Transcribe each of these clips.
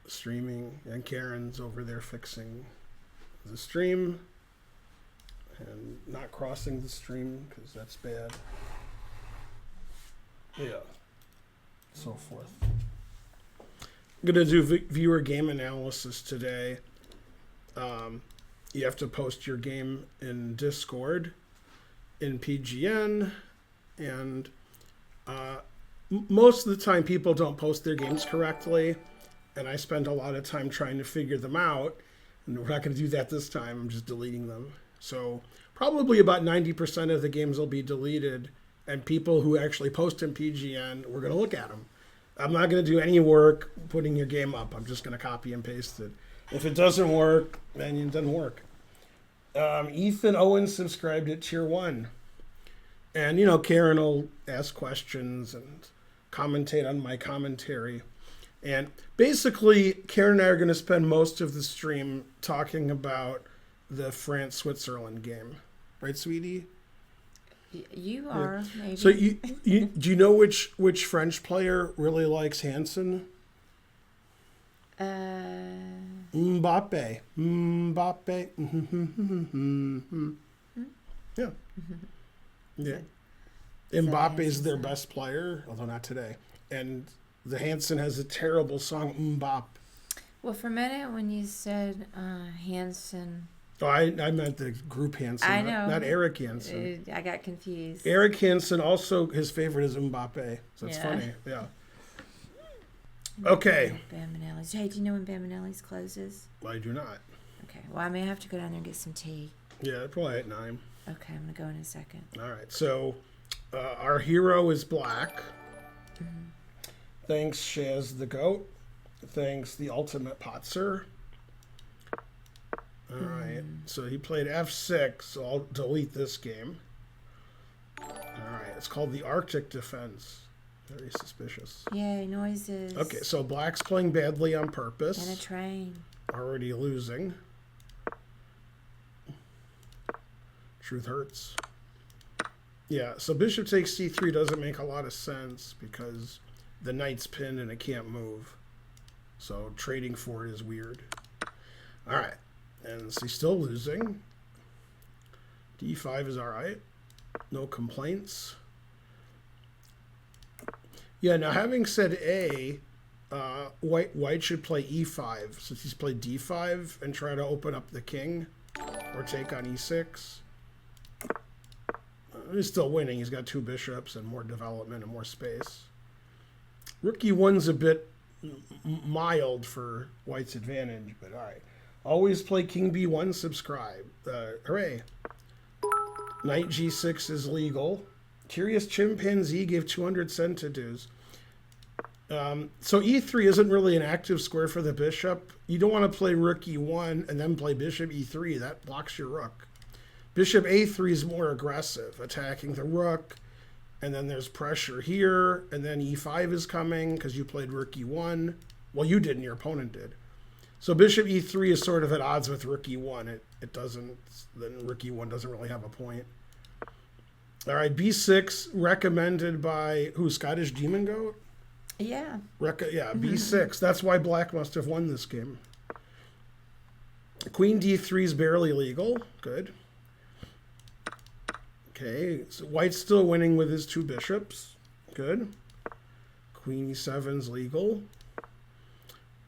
streaming, and Karen's over there fixing the stream and not crossing the stream because that's bad. Yeah, so forth. I'm gonna do viewer game analysis today. You have to post your game in Discord, in PGN, and most of the time people don't post their games correctly, and I spend a lot of time trying to figure them out, and we're not going to do that this time. I'm just deleting them. So probably about 90% of the games will be deleted, and people who actually post in PGN, we're going to look at them. I'm not going to do any work putting your game up. I'm just going to copy and paste it. If it doesn't work, then it doesn't work. Ethan Owens subscribed at Tier 1. And, you know, Karen will ask questions and commentate on my commentary. And basically, Karen and I are going to spend most of the stream talking about the France-Switzerland game. Right, sweetie? You are, maybe. So do you know which French player really likes Hansen? Mbappe. Yeah. Yeah. Mbappe is their best player, although not today. And the Hansen has a terrible song, Mbappe. Well, for a minute when you said Hansen... Oh, I meant the group Hansen. I know. Not Eric Hansen. I got confused. Eric Hansen also, his favorite is Mbappe. So it's funny. Yeah. Okay. Bam Manelli's. Hey, do you know when Bam Manelli's closes? I do not. Okay. Well, I may have to go down there and get some tea. Yeah, probably at 9. Okay, I'm going to go in a second. All right. So our hero is black. Mm-hmm. Thanks, Shaz the Goat. Thanks, the Ultimate Potzer. All right. So he played F6, so I'll delete this game. All right. It's called the Arctic Defense. Very suspicious. Yay, noises. Okay, so black's playing badly on purpose. And a train. Already losing. Truth hurts. Yeah, so bishop takes c3 doesn't make a lot of sense because the knight's pinned and it can't move. So trading for it is weird. All right. And so he's still losing. d5 is all right. No complaints. Yeah, now having said A, white should play e5 since he's played d5 and try to open up the king or take on e6. He's still winning. He's got 2 bishops and more development and more space. Rook e1's a bit mild for white's advantage, but all right. Always play king b1, subscribe. Hooray. Knight g6 is legal. Curious Chimpanzee gave 200 centidues. So e3 isn't really an active square for the bishop. You don't want to play rook e1 and then play bishop e3. That blocks your rook. Bishop a3 is more aggressive, attacking the rook. And then there's pressure here. And then e5 is coming because you played rook e1. Well, you didn't. Your opponent did. So bishop e3 is sort of at odds with rook e1. It doesn't, then rook e1 doesn't really have a point. All right, b6 recommended by who? Scottish Demon Goat? Yeah. Yeah, b6. That's why black must have won this game. Queen d3 is barely legal. Good. Okay, so white's still winning with his 2 bishops. Good. Queen e7's legal.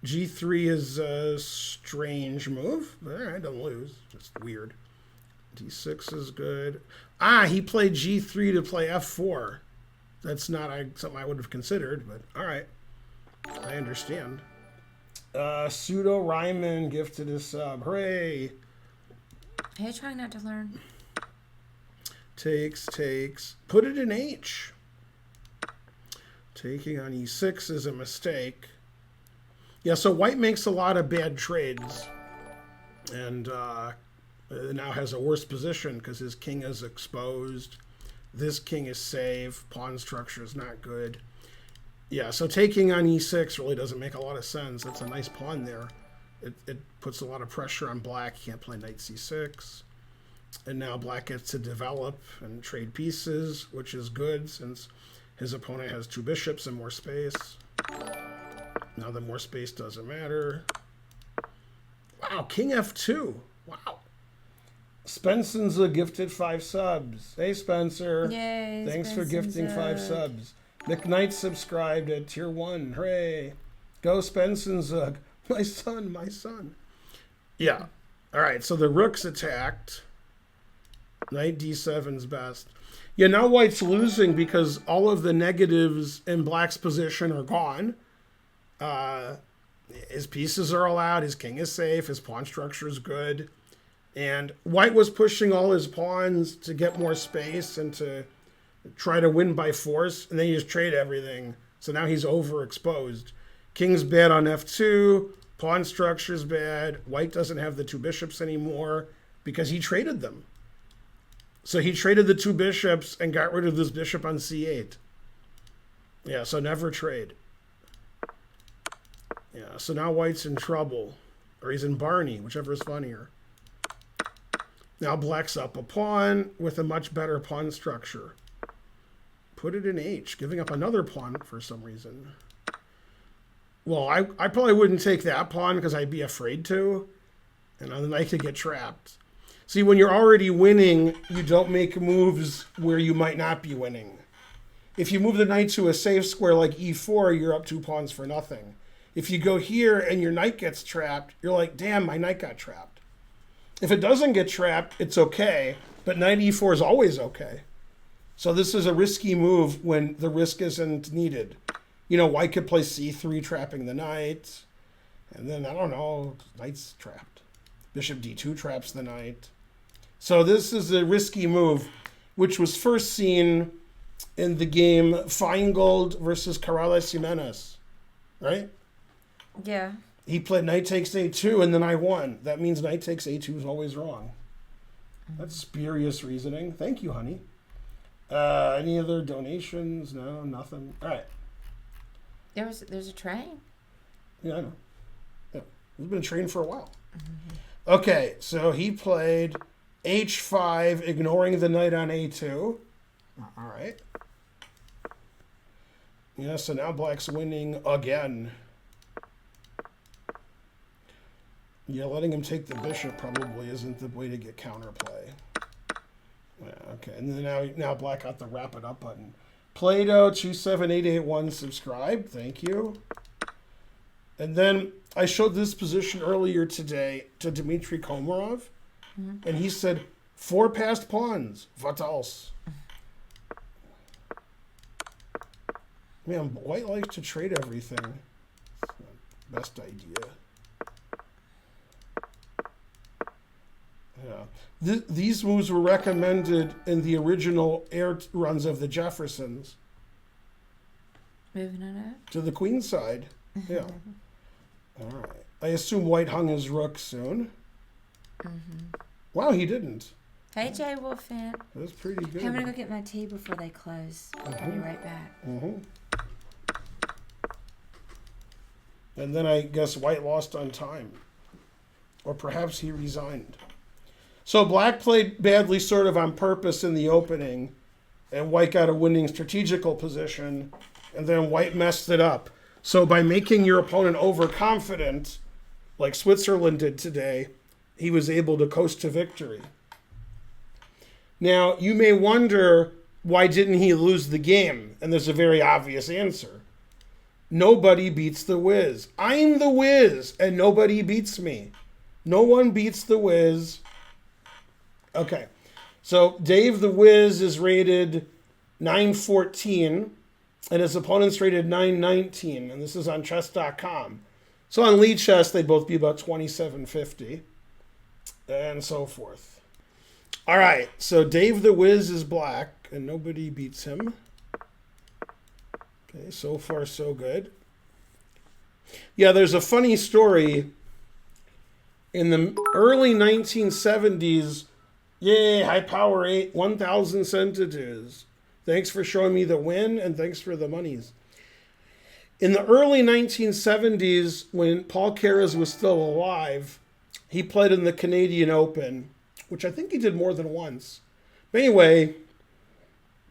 g3 is a strange move. All right, don't lose. Just weird. d6 is good. He played g3 to play f4. That's not something I would have considered, but all right. I understand. Pseudo Ryman gifted a sub. Hooray! Hey, trying not to learn. Takes. Put it in H. Taking on e6 is a mistake. Yeah, so white makes a lot of bad trades. And now has a worse position because his king is exposed. This king is safe. Pawn structure is not good. Yeah, so taking on e6 really doesn't make a lot of sense. That's a nice pawn there. It puts a lot of pressure on black. He can't play knight c6. And now black gets to develop and trade pieces, which is good since his opponent has 2 bishops and more space. Now the more space doesn't matter. Wow, king f2. Wow. Spencer's a gifted 5 subs. Hey, Spencer. Yay. Thanks for gifting 5 subs. McKnight subscribed at tier 1. Hooray. Go Spencer. My son, my son. Yeah. All right, so the rook's attacked. Knight d7's best. Yeah, now white's losing because all of the negatives in black's position are gone. His pieces are all out. His king is safe. His pawn structure is good. And white was pushing all his pawns to get more space and to try to win by force. And then he just trade everything. So now he's overexposed. King's bad on f2. Pawn structure's bad. White doesn't have the 2 bishops anymore because he traded them. So he traded the 2 bishops and got rid of this bishop on c8. Yeah, so never trade. Yeah, so now white's in trouble. Or he's in Barney, whichever is funnier. Now black's up a pawn with a much better pawn structure. Put it in h, giving up another pawn for some reason. Well, I probably wouldn't take that pawn because I'd be afraid to. And then I could get trapped. See, when you're already winning, you don't make moves where you might not be winning. If you move the knight to a safe square like e4, you're up 2 pawns for nothing. If you go here and your knight gets trapped, you're like, damn, my knight got trapped. If it doesn't get trapped, it's okay. But knight e4 is always okay. So this is a risky move when the risk isn't needed. You know, white could play c3, trapping the knight. And then, I don't know, knight's trapped. Bishop d2 traps the knight. So this is a risky move, which was first seen in the game Feingold versus Corrales Jimenez, right? Yeah. He played knight takes a2, and then I won. That means knight takes a2 is always wrong. That's spurious reasoning. Thank you, honey. Any other donations? No, nothing. All right. There's a train. Yeah, I know. Yeah. We've been trained for a while. Okay, so he played h5, ignoring the knight on a2. All right. Yeah, so now black's winning again. Yeah, letting him take the bishop probably isn't the way to get counterplay. Yeah, okay, and then now black got the wrap it up button. Plato 27881 subscribed. Thank you. And then I showed this position earlier today to Dmitry Komarov, and he said 4 passed pawns. What else? Man, white likes to trade everything. It's not the best idea. Yeah. These moves were recommended in the original air runs of the Jeffersons. Moving on up. To the queen side. Yeah. All right. I assume white hung his rook soon. Wow, he didn't. Hey, Jay Wolfant. That's pretty good. I'm going to go get my tea before they close. I'll be right back. And then I guess white lost on time. Or perhaps he resigned. So black played badly sort of on purpose in the opening, and white got a winning strategical position, and then white messed it up. So by making your opponent overconfident, like Switzerland did today, he was able to coast to victory. Now, you may wonder, why didn't he lose the game? And there's a very obvious answer. Nobody beats the Wiz. I'm the Wiz, and nobody beats me. No one beats the Wiz. Okay, so Dave the Wiz is rated 914, and his opponent's rated 919, and this is on chess.com. So on Lead Chess, they'd both be about 2750, and so forth. All right, so Dave the Wiz is black, and nobody beats him. Okay, so far so good. Yeah, there's a funny story. In the early 1970s, yay, high power 8, 1,000 centimeters. Thanks for showing me the win, and thanks for the monies. In the early 1970s, when Paul Keres was still alive, he played in the Canadian Open, which I think he did more than once. But anyway,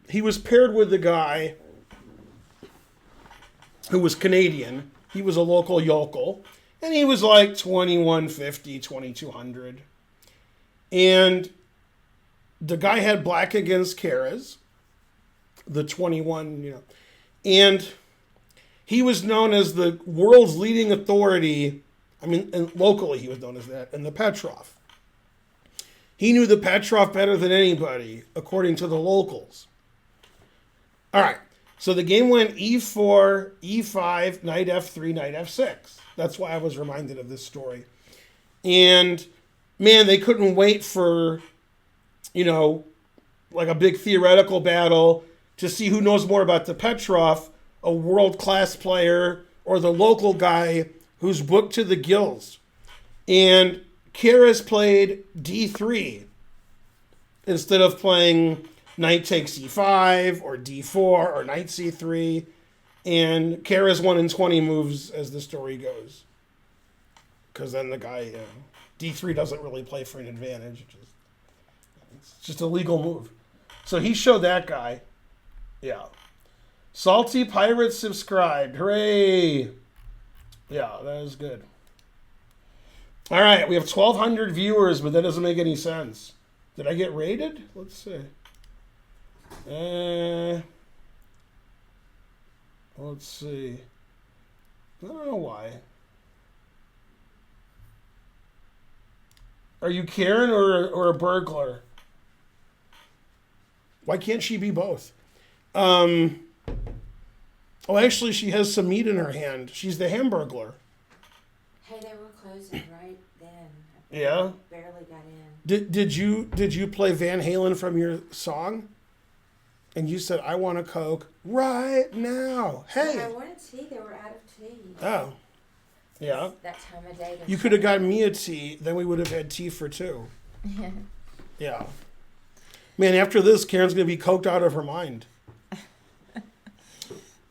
he was paired with the guy who was Canadian, He was a local yokel. And he was like 2150, 2200. And the guy had black against Keres, the 21, And he was known as the world's leading authority. I mean, and locally he was known as that, in the Petrov. He knew the Petrov better than anybody, according to the locals. All right. So the game went e4, e5, knight f3, knight f6. That's why I was reminded of this story. And, man, they couldn't wait for, like a big theoretical battle to see who knows more about the Petrov, a world-class player, or the local guy who's booked to the gills. And Keres played d3 instead of playing knight takes e5 or d4 or knight c3. And Keres won in 20 moves as the story goes. Because then the guy, d3 doesn't really play for an advantage. It's just a legal move. So he showed that guy. Yeah. Salty Pirate subscribed. Hooray. Yeah, that is good. All right, we have 1,200 viewers, but that doesn't make any sense. Did I get rated? Let's see. Let's see. I don't know why. Are you Karen or a burglar? Why can't she be both? Oh, actually, she has some meat in her hand. She's the Hamburglar. Hey, they were closing right then. Yeah. Barely got in. Did you play Van Halen from your song? And you said, I want a Coke right now. Hey. I wanted tea. They were out of tea. Oh. Yeah. That time of day. You could have gotten me a tea, then we would have had tea for two. Yeah. Man, after this, Karen's going to be coked out of her mind.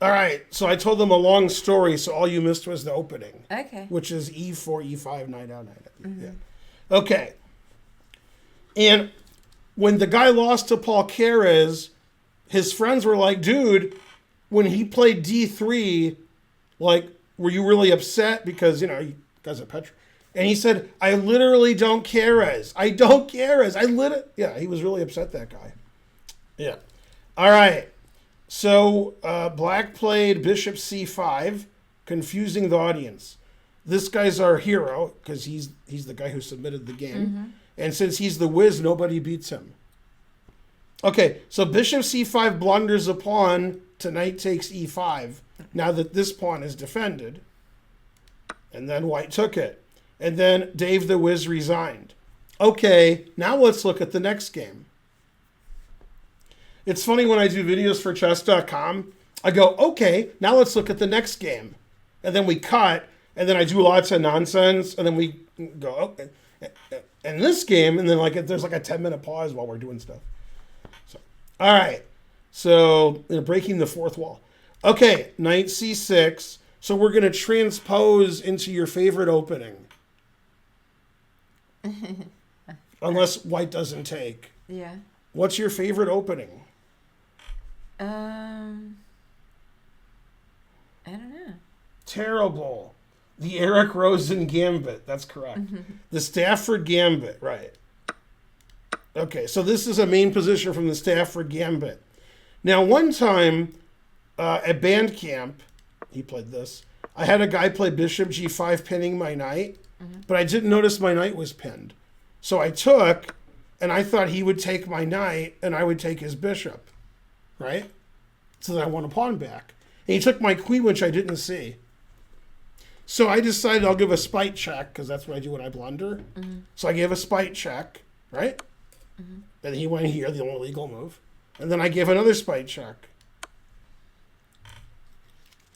All right, so I told them a long story, so all you missed was the opening. Okay. Which is e4, e5, knight out, knight out. Mm-hmm. Yeah. Okay. And when the guy lost to Paul Keres, his friends were like, dude, when he played d3, like, were you really upset? Because, you guys are Petra. And he said, I literally don't Keres. I don't Keres. Yeah, he was really upset, that guy. Yeah. All right. So black played bishop c5, confusing the audience. This guy's our hero because he's the guy who submitted the game. Mm-hmm. And since he's the whiz, nobody beats him. Okay, so bishop c5 blunders a pawn to knight takes e5. Now that this pawn is defended. And then white took it. And then Dave the Whiz resigned. Okay, now let's look at the next game. It's funny when I do videos for chess.com, I go, okay, now let's look at the next game. And then we cut, and then I do lots of nonsense, and then we go, okay. And this game, and then there's like a 10-minute pause while we're doing stuff. So, all right. So, breaking the fourth wall. Okay, knight c6. So we're going to transpose into your favorite opening. Unless white doesn't take. Yeah. What's your favorite opening? I don't know. Terrible. The Eric Rosen Gambit. That's correct. The Stafford Gambit. Right. Okay, so this is a main position from the Stafford Gambit. Now, one time at band camp, he played this. I had a guy play bishop g5 pinning my knight, but I didn't notice my knight was pinned. So I took, and I thought he would take my knight, and I would take his bishop, right? So that I won a pawn back. And he took my queen, which I didn't see. So I decided I'll give a spite check, because that's what I do when I blunder. So I gave a spite check, right? And he went here, the only legal move. And then I gave another spite check.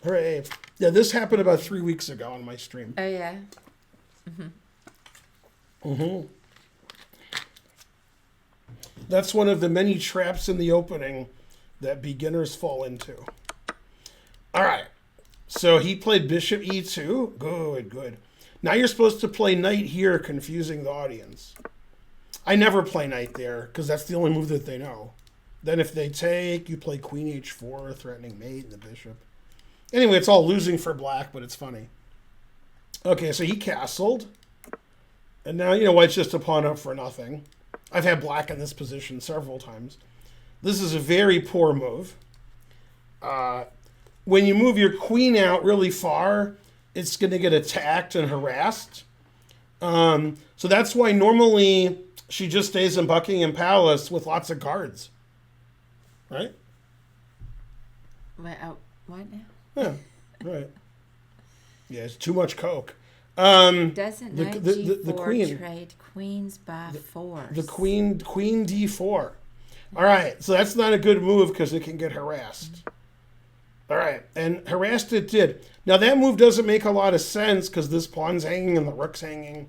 Hooray. Yeah, this happened about 3 weeks ago on my stream. Oh, yeah. That's one of the many traps in the opening that beginners fall into. All right. So he played bishop e2. Good, good. Now you're supposed to play knight here, confusing the audience. I never play knight there because that's the only move that they know. Then if they take, you play queen h4, threatening mate, and the bishop. Anyway, it's all losing for black, but it's funny. Okay, so he castled. And now, white's just a pawn up for nothing. I've had black in this position several times. This is a very poor move. When you move your queen out really far, it's going to get attacked and harassed. So that's why normally she just stays in Buckingham Palace with lots of guards. Right? What now? Yeah, right. Yeah, it's too much coke. Doesn't knight G4 the queen trade queens by force? The queen D4. All right, so that's not a good move because it can get harassed. All right, and harassed it did. Now that move doesn't make a lot of sense because this pawn's hanging and the rook's hanging.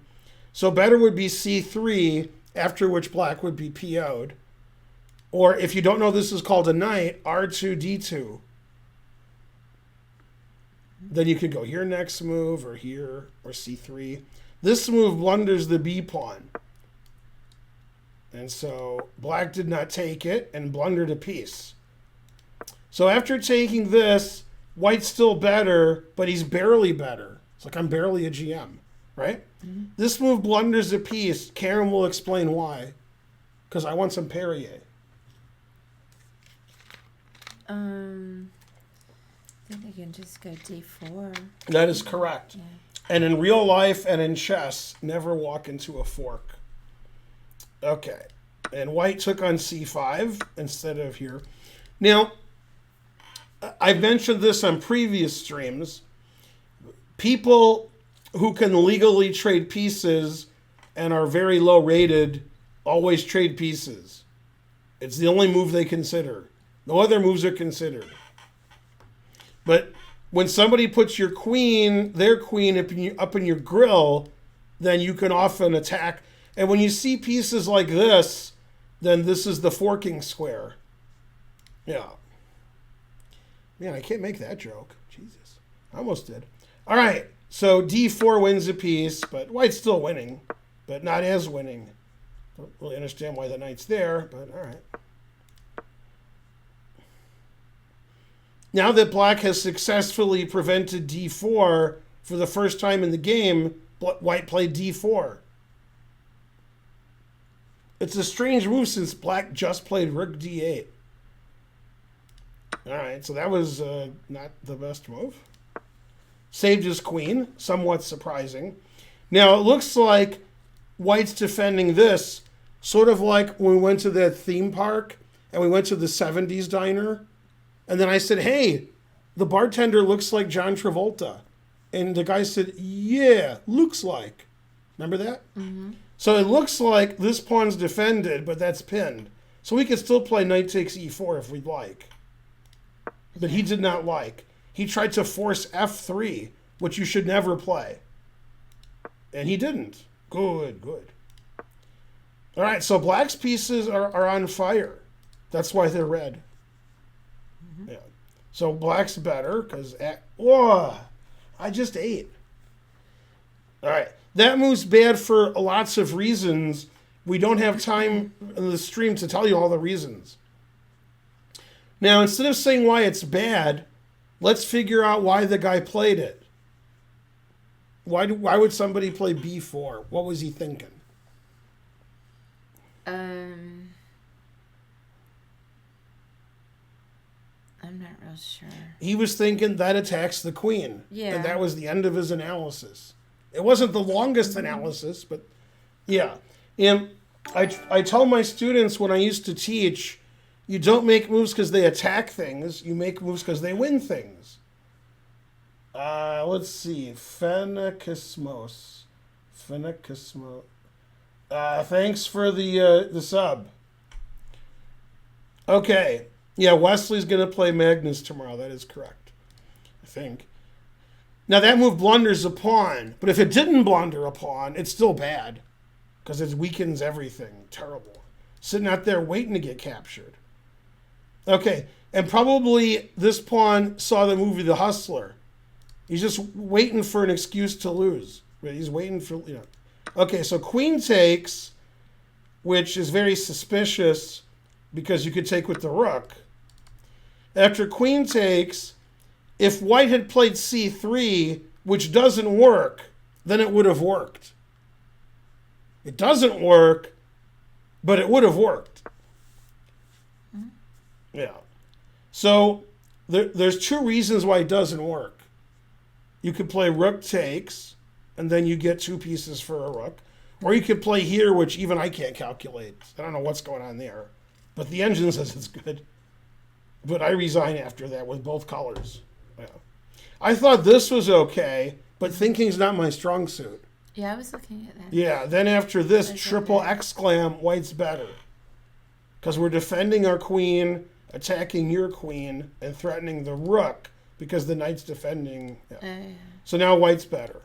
So better would be C3, after which black would be PO'd. Or if you don't know this is called a knight, R2, D2. Then you could go here next move, or here, or C3. This move blunders the B pawn. And so black did not take it and blundered a piece. So after taking this, white's still better, but he's barely better. It's like I'm barely a GM, right? Mm-hmm. This move blunders a piece. Karen will explain why. Because I want some Perrier. Then they can just go D4. That is correct. Yeah. And in real life and in chess, never walk into a fork. Okay. And white took on C5 instead of here. Now, I've mentioned this on previous streams. People who can legally trade pieces and are very low rated always trade pieces. It's the only move they consider. No other moves are considered. But when somebody puts their queen up in your grill, then you can often attack. And when you see pieces like this, then this is the forking square. Yeah. Man, I can't make that joke. Jesus. I almost did. All right. So D4 wins a piece, but white's still winning, but not as winning. Don't really understand why the knight's there, but all right. Now that black has successfully prevented D4 for the first time in the game, white played D4. It's a strange move since black just played rook D8. All right, so that was not the best move. Saved his queen, somewhat surprising. Now it looks like white's defending this, sort of like when we went to the theme park and we went to the 70s diner. And then I said, hey, the bartender looks like John Travolta. And the guy said, yeah, looks like. Remember that? Mm-hmm. So it looks like this pawn's defended, but that's pinned. So we could still play knight takes e4 if we'd like. But he did not like. He tried to force f3, which you should never play. And he didn't. Good, good. All right, so black's pieces are on fire. That's why they're red. Mm-hmm. Yeah. So black's better because... Whoa! I just ate. All right. That move's bad for lots of reasons. We don't have time in the stream to tell you all the reasons. Now, instead of saying why it's bad, let's figure out why the guy played it. Why would somebody play b4? What was he thinking? I'm not real sure. He was thinking that attacks the queen. Yeah. And that was the end of his analysis. It wasn't the longest analysis, but yeah. And I tell my students when I used to teach, you don't make moves because they attack things. You make moves because they win things. Let's see. Phenakismos. Thanks for the sub. Okay. Yeah, Wesley's going to play Magnus tomorrow. That is correct, I think. Now, that move blunders a pawn. But if it didn't blunder a pawn, it's still bad. Because it weakens everything. Terrible. Sitting out there waiting to get captured. Okay. And probably this pawn saw the movie The Hustler. He's just waiting for an excuse to lose. He's waiting for, Okay, so queen takes, which is very suspicious because you could take with the rook. After queen takes, if white had played c3, which doesn't work, then it would have worked. It doesn't work, but it would have worked. Yeah. So there's two reasons why it doesn't work. You could play rook takes, and then you get two pieces for a rook. Or you could play here, which even I can't calculate. I don't know what's going on there. But the engine says it's good. But I resign after that with both colors. Yeah. I thought this was okay, but thinking's not my strong suit. Yeah, I was looking at that. Yeah, then after this, That's triple okay. exclam, white's better. Because we're defending our queen, attacking your queen, and threatening the rook because the knight's defending. Yeah. So now white's better.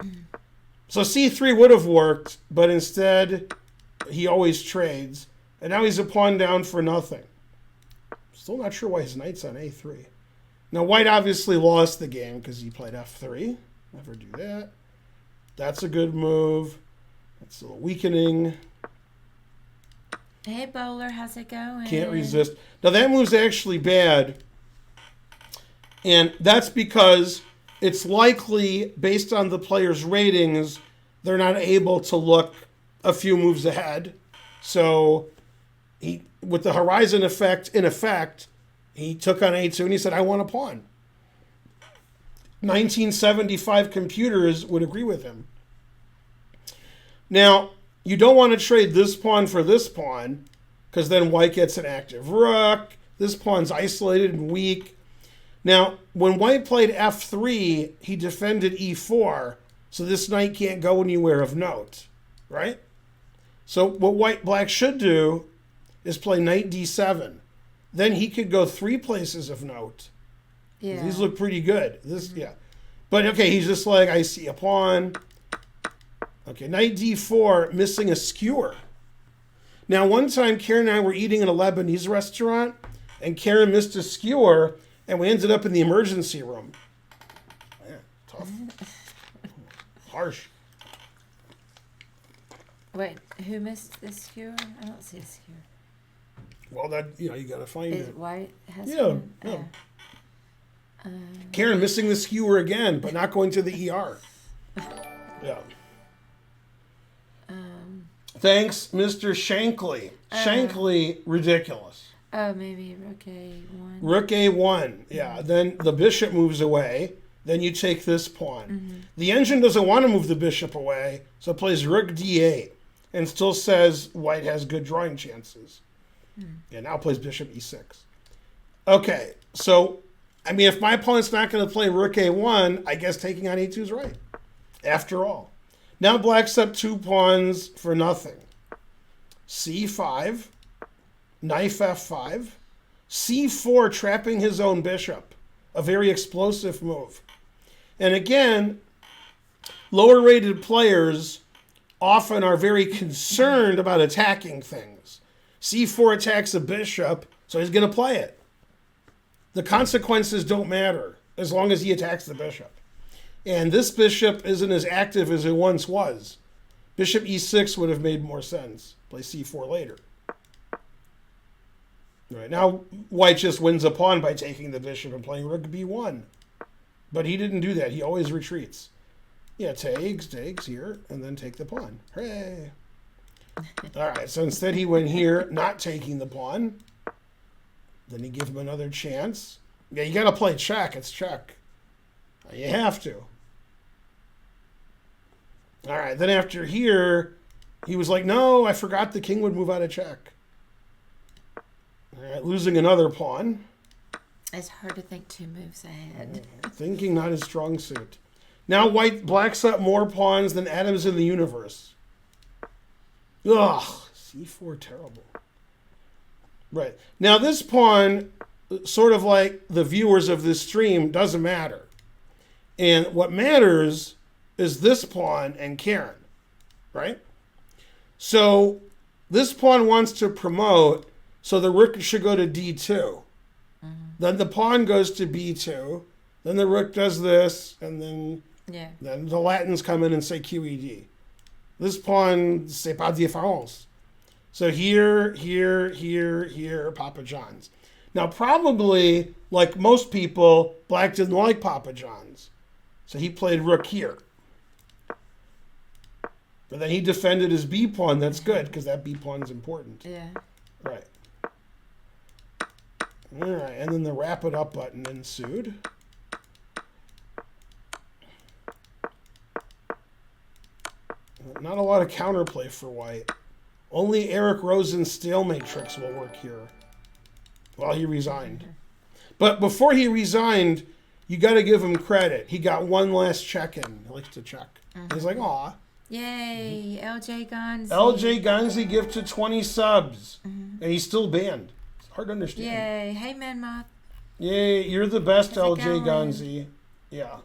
So c3 would have worked, but instead he always trades. And now he's a pawn down for nothing. Still not sure why his knight's on a3. Now white obviously lost the game because he played f3. Never do that. That's a good move. That's a little weakening. Hey, Bowler, how's it going? Can't resist. Now that move's actually bad. And that's because it's likely, based on the player's ratings, they're not able to look a few moves ahead. So he, with the horizon effect in effect, he took on a2 and he said, I want a pawn. 1975 computers would agree with him. Now, you don't want to trade this pawn for this pawn, because then white gets an active rook. This pawn's isolated and weak. Now, when white played f3, he defended e4, so this knight can't go anywhere of note, right? So what black should do is play knight d7. Then he could go 3 places of note. Yeah. These look pretty good. Yeah. But okay, he's just like, I see a pawn. Okay, knight d4, missing a skewer. Now, one time, Karen and I were eating in a Lebanese restaurant, and Karen missed a skewer, and we ended up in the emergency room. Man, tough. Harsh. Wait, who missed the skewer? I don't see a skewer. Well, you got to find Is it. white has Yeah, one? yeah. Oh. Karen missing the skewer again, but not going to the ER. Yeah. Thanks, Mr. Shankly. Shankly, ridiculous. Oh, maybe rook a1. Rook a1. Yeah. Then the bishop moves away. Then you take this pawn. The engine doesn't want to move the bishop away, so it plays rook d8 and still says white has good drawing chances. Yeah, now plays bishop e6. Okay, so, I mean, if my opponent's not going to play rook a1, I guess taking on e2 is right, after all. Now black's up 2 pawns for nothing. c5, knife f5, c4 trapping his own bishop, a very explosive move. And again, lower rated players often are very concerned about attacking things. c4 attacks a bishop, so he's going to play it. The consequences don't matter as long as he attacks the bishop. And this bishop isn't as active as it once was. Bishop e6 would have made more sense. Play c4 later. Right, now white just wins a pawn by taking the bishop and playing rook b1. But he didn't do that. He always retreats. Yeah, takes here, and then take the pawn. Hooray! All right, so instead he went here, not taking the pawn. Then he gave him another chance. Yeah, you got to play check. It's check. You have to. All right, then after here, he was like, no, I forgot the king would move out of check. All right, losing another pawn. It's hard to think 2 moves ahead. Thinking not his strong suit. Now black's up more pawns than atoms in the universe. Ugh, c4, terrible. Right. Now this pawn, sort of like the viewers of this stream, doesn't matter. And what matters is this pawn and Karen, right? So this pawn wants to promote, so the rook should go to d2. Then the pawn goes to b2. Then the rook does this, and then the Latins come in and say QED. This pawn, c'est pas différence. So here, Papa John's. Now, probably, like most people, black didn't like Papa John's. So he played rook here. But then he defended his B pawn. That's good, because that B pawn's important. Yeah. Right. All right, and then the wrap it up button ensued. Not a lot of counterplay for white. Only Eric Rosen's stalemate tricks will work here. Well, he resigned. But before he resigned, you got to give him credit. He got one last check in. He likes to check. He's like, aw. Yay, LJ Gonzi. LJ Gonzi gifted 20 subs. And he's still banned. It's hard to understand. Yay. Hey, Manmoth. Yay, you're the best, How's it LJ going? Gonzi. Yeah.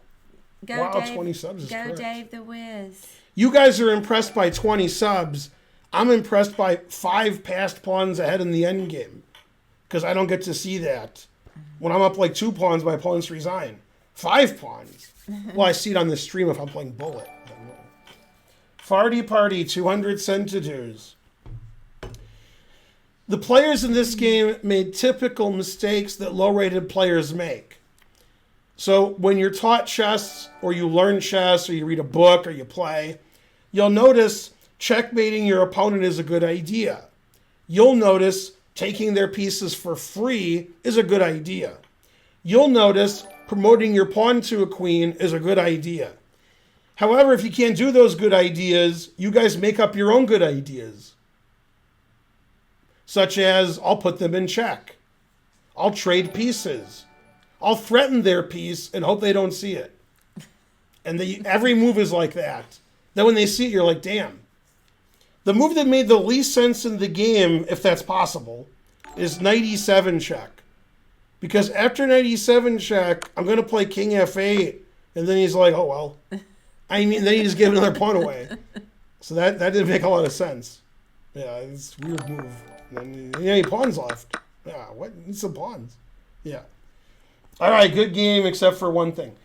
Go Wow, Dave. 20 subs is Go correct. Dave the Wiz. You guys are impressed by 20 subs. I'm impressed by 5 passed pawns ahead in the end game. Because I don't get to see that. When I'm up like 2 pawns, my opponents resign. 5 pawns. Well, I see it on the stream if I'm playing Bullet. Farty Party, 200 centitudes. The players in this game made typical mistakes that low-rated players make. So when you're taught chess, or you learn chess, or you read a book, or you play, you'll notice checkmating your opponent is a good idea. You'll notice taking their pieces for free is a good idea. You'll notice promoting your pawn to a queen is a good idea. However, if you can't do those good ideas, you guys make up your own good ideas. Such as, I'll put them in check. I'll trade pieces. I'll threaten their piece and hope they don't see it. And every move is like that. Then when they see it, you're like, damn. The move that made the least sense in the game, if that's possible, is knight e7 check. Because after knight e7 check, I'm going to play king f8. And then he's like, oh, well. I mean, then he just gave another pawn away. So that didn't make a lot of sense. Yeah, it's a weird move. And then, he pawns left. Yeah, what? Need some pawns. Yeah. All right, good game except for one thing.